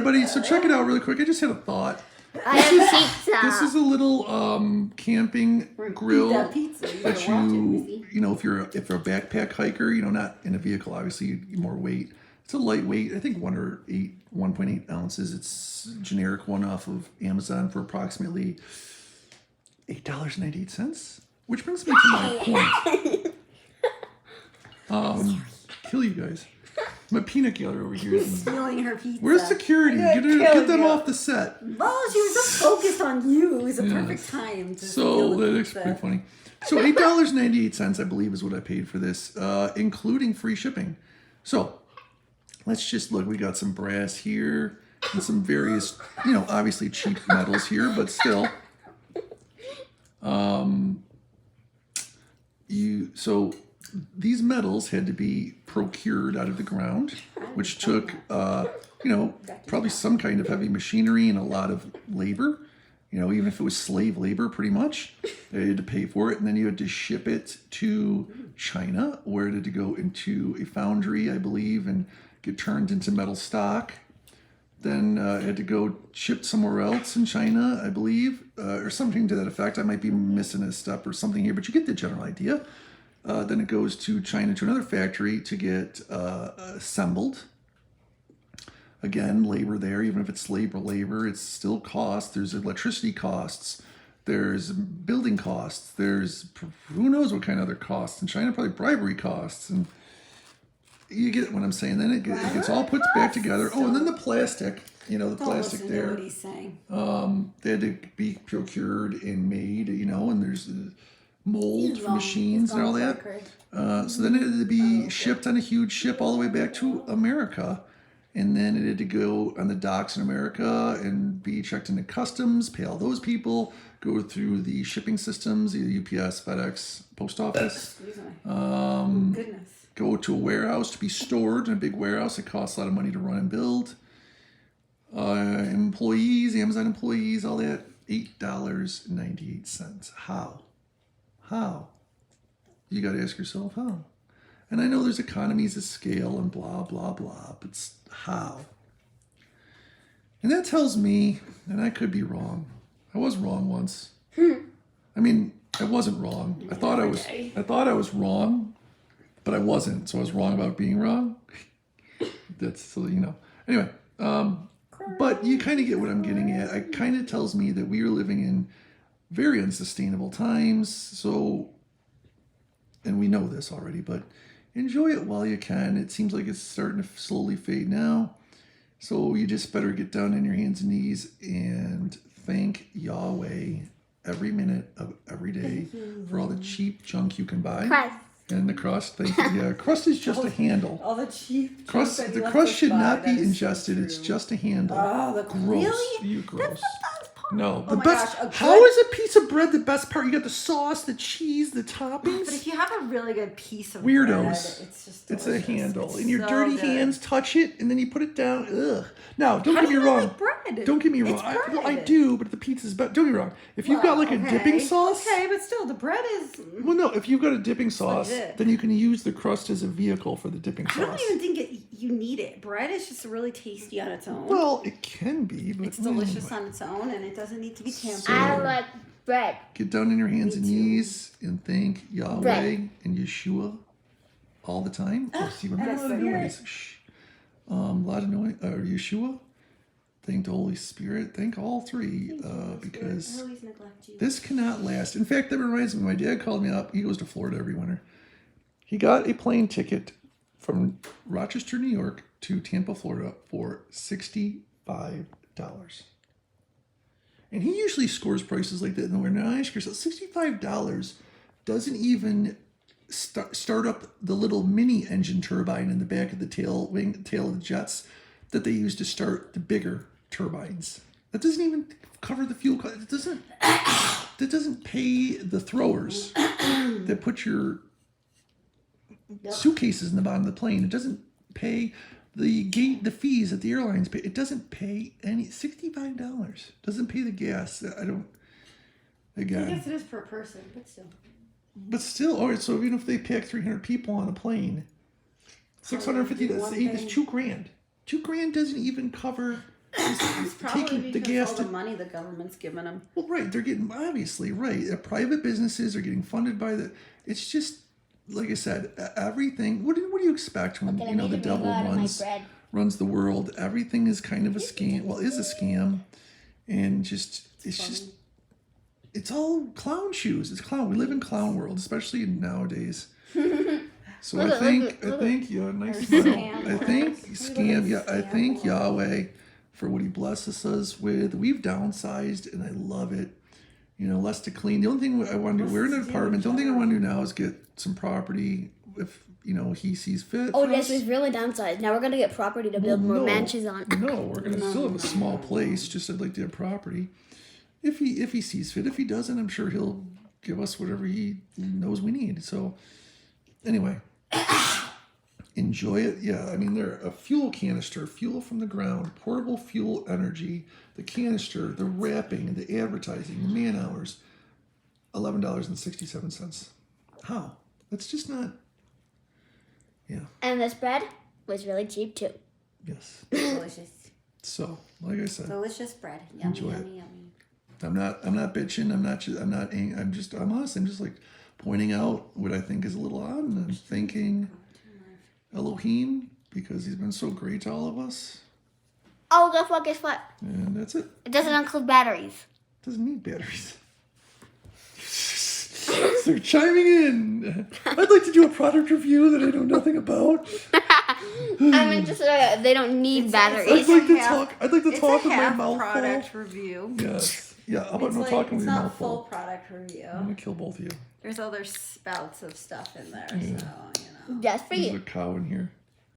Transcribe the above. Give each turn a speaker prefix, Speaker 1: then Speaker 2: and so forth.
Speaker 1: everybody. So check it out really quick. I just had a thought.
Speaker 2: I have pizza.
Speaker 1: This is a little camping grill that you know, if you're a backpack hiker, you know, not in a vehicle, obviously more weight. It's a lightweight, I think 1.8 ounces. It's a generic one off of Amazon for approximately $8.98. Which brings me to my point. Kill you guys. My peanut gallery over here is
Speaker 3: stealing her pizza.
Speaker 1: Where's security? Get them off the set.
Speaker 3: Well, she was so focused on you. It was a perfect time to steal the
Speaker 1: that's
Speaker 3: pizza.
Speaker 1: pretty funny. So $8.98, I believe, is what I paid for this, including free shipping. So let's just look. We got some brass here and some various, you know, obviously cheap metals here, but still. So these metals had to be procured out of the ground, which took, you know, probably some kind of heavy machinery and a lot of labor. You know, even if it was slave labor, pretty much, they had to pay for it. And then you had to ship it to China, where it had to go into a foundry, I believe, and get turned into metal stock. Then it had to go shipped somewhere else in China, I believe, or something to that effect. I might be missing a step or something here, but you get the general idea. Then it goes to China to another factory to get assembled. Again, labor there, even if it's labor, it's still cost. There's electricity costs. There's building costs. There's who knows what kind of other costs. In China, probably bribery costs. And you get what I'm saying. Then it gets all put back together. Oh, and then the plastic, you know, the plastic there.
Speaker 3: What he's saying.
Speaker 1: They had to be procured and made, you know, and there's mold for machines and all that. So then it had to be shipped on a huge ship all the way back to America. And then it had to go on the docks in America and be checked into customs, pay all those people, go through the shipping systems, either UPS, FedEx, post office.
Speaker 3: Goodness.
Speaker 1: Go to a warehouse to be stored in a big warehouse. It costs a lot of money to run and build. Employees, Amazon employees, all that, $8.98. How? You got to ask yourself how. And I know there's economies of scale and blah, blah, blah, but how? And that tells me, and I could be wrong. I was wrong once. I mean, I wasn't wrong. I thought I was wrong, but I wasn't. So I was wrong about being wrong. That's so, you know. Anyway, but you kind of get what I'm getting at. It kind of tells me that we are living in very unsustainable times. So, and we know this already, but enjoy it while you can. It seems like it's starting to slowly fade now. So you just better get down on your hands and knees and thank Yahweh every minute of every day for all the cheap junk you can buy.
Speaker 2: Crust.
Speaker 1: And the crust, thank you. Yeah, crust is just a handle.
Speaker 3: All the cheap
Speaker 1: Crust, the crust should not be ingested. It's just a handle.
Speaker 3: Oh,
Speaker 1: gross.
Speaker 3: Really?
Speaker 1: You gross.
Speaker 3: That's the best part.
Speaker 1: No,
Speaker 3: Oh
Speaker 1: the
Speaker 3: my
Speaker 1: best.
Speaker 3: gosh,
Speaker 1: How is a piece of bread the best part? You got the sauce, the cheese, the toppings.
Speaker 3: But if you have a really good piece of
Speaker 1: Weirdos.
Speaker 3: bread, it's just
Speaker 1: It's
Speaker 3: delicious.
Speaker 1: a handle,
Speaker 3: It's
Speaker 1: and your
Speaker 3: so
Speaker 1: dirty
Speaker 3: good.
Speaker 1: hands touch it, and then you put it down. Ugh. Now, don't
Speaker 3: How
Speaker 1: get
Speaker 3: do
Speaker 1: me
Speaker 3: you
Speaker 1: wrong.
Speaker 3: like bread?
Speaker 1: Don't get me wrong.
Speaker 3: It's
Speaker 1: I
Speaker 3: bread.
Speaker 1: do, but the pizza's better. Don't get me wrong. If you've got like a dipping sauce.
Speaker 3: Okay, but still, the bread is.
Speaker 1: Well, no. If you've got a dipping sauce,
Speaker 3: legit.
Speaker 1: then you can use the crust as a vehicle for the dipping
Speaker 3: I
Speaker 1: sauce.
Speaker 3: don't even think you need it. Bread is just really tasty on its own.
Speaker 1: Well, it can be, but
Speaker 3: it's delicious on its own, and it doesn't need to be tampered.
Speaker 2: I like bread.
Speaker 1: Get down on your hands and knees and thank Yahweh
Speaker 2: Bread.
Speaker 1: and Yeshua all the time. Oh, see, we're making a lot of noise. Shh. A lot of noise. Yeshua. Thank the Holy Spirit. Thank all three because
Speaker 3: Always neglect you.
Speaker 1: this cannot last. In fact, that reminds me. My dad called me up. He goes to Florida every winter. He got a plane ticket from Rochester, New York to Tampa, Florida for $65. And he usually scores prices like that in the winter. Now I ask yourself, $65 doesn't even start up the little mini engine turbine in the back of the tail of the jets that they use to start the bigger turbines. That doesn't even cover the fuel cost. That doesn't pay the throwers that put your suitcases in the bottom of the plane. It doesn't pay the fees that the airlines pay. It doesn't pay any $65. Doesn't pay the gas. I guess
Speaker 3: it is per person, but still.
Speaker 1: But still, all right. So even if they pack 300 people on a plane, $650. That's $2,000. $2,000 doesn't even cover
Speaker 3: It's probably
Speaker 1: taking the
Speaker 3: because
Speaker 1: gas
Speaker 3: all
Speaker 1: to
Speaker 3: the money the government's giving them.
Speaker 1: Well, right, they're getting obviously right. Private businesses are getting funded by the. It's just like I said, everything. What do you expect when
Speaker 2: Look, I
Speaker 1: you know
Speaker 2: made
Speaker 1: the
Speaker 2: a rainbow
Speaker 1: devil
Speaker 2: out of my
Speaker 1: runs
Speaker 2: bread.
Speaker 1: the world? Everything is kind of a scam. Well, is a scam, and just it's all clown shoes. It's clown. We live in clown world, especially nowadays. So I think yeah, nice smile. I think scam. Yeah, I thank Yahweh for what He blesses us with. We've downsized, and I love it. You know, less to clean. The only thing I want to do, we're in an apartment. The only thing I want to do now is get some property if, you know, He sees fit.
Speaker 2: Oh,
Speaker 1: for
Speaker 2: yes,
Speaker 1: us.
Speaker 2: we've really downsized. Now we're going to get property to build more mansions on.
Speaker 1: No, we're going to still have a small place. Just I'd like to have property. If he sees fit. If he doesn't, I'm sure He'll give us whatever He knows we need. So, anyway. Enjoy it. Yeah, I mean, they're a fuel canister, fuel from the ground, portable fuel energy, the canister, the wrapping, the advertising, the man hours, $11.67. How? That's just not. Yeah.
Speaker 2: And this bread was really cheap too.
Speaker 1: Yes.
Speaker 3: Delicious.
Speaker 1: So, like I said,
Speaker 3: Delicious bread. Yummy,
Speaker 1: Enjoy it.
Speaker 3: yummy, yummy.
Speaker 1: I'm not bitching. I'm honest. I'm just like pointing out what I think is a little odd, and I'm thanking Elohim because He's been so great to all of us.
Speaker 2: Oh, guess what?
Speaker 1: And that's it.
Speaker 2: It doesn't include batteries.
Speaker 1: Doesn't need batteries. They're chiming in. I'd like to do a product review that I know nothing about.
Speaker 2: I mean, just they don't need batteries.
Speaker 1: I'd like to talk with my mouth
Speaker 3: product
Speaker 1: full.
Speaker 3: review.
Speaker 1: Yes. Yeah. How about
Speaker 3: It's
Speaker 1: no
Speaker 3: like,
Speaker 1: talking
Speaker 3: it's
Speaker 1: with your
Speaker 3: not
Speaker 1: mouth
Speaker 3: full
Speaker 1: full?
Speaker 3: product review.
Speaker 1: I'm gonna kill both of you.
Speaker 3: There's other spouts of stuff in there, so you know.
Speaker 2: Just for
Speaker 1: There's
Speaker 2: you.
Speaker 1: a cow in here.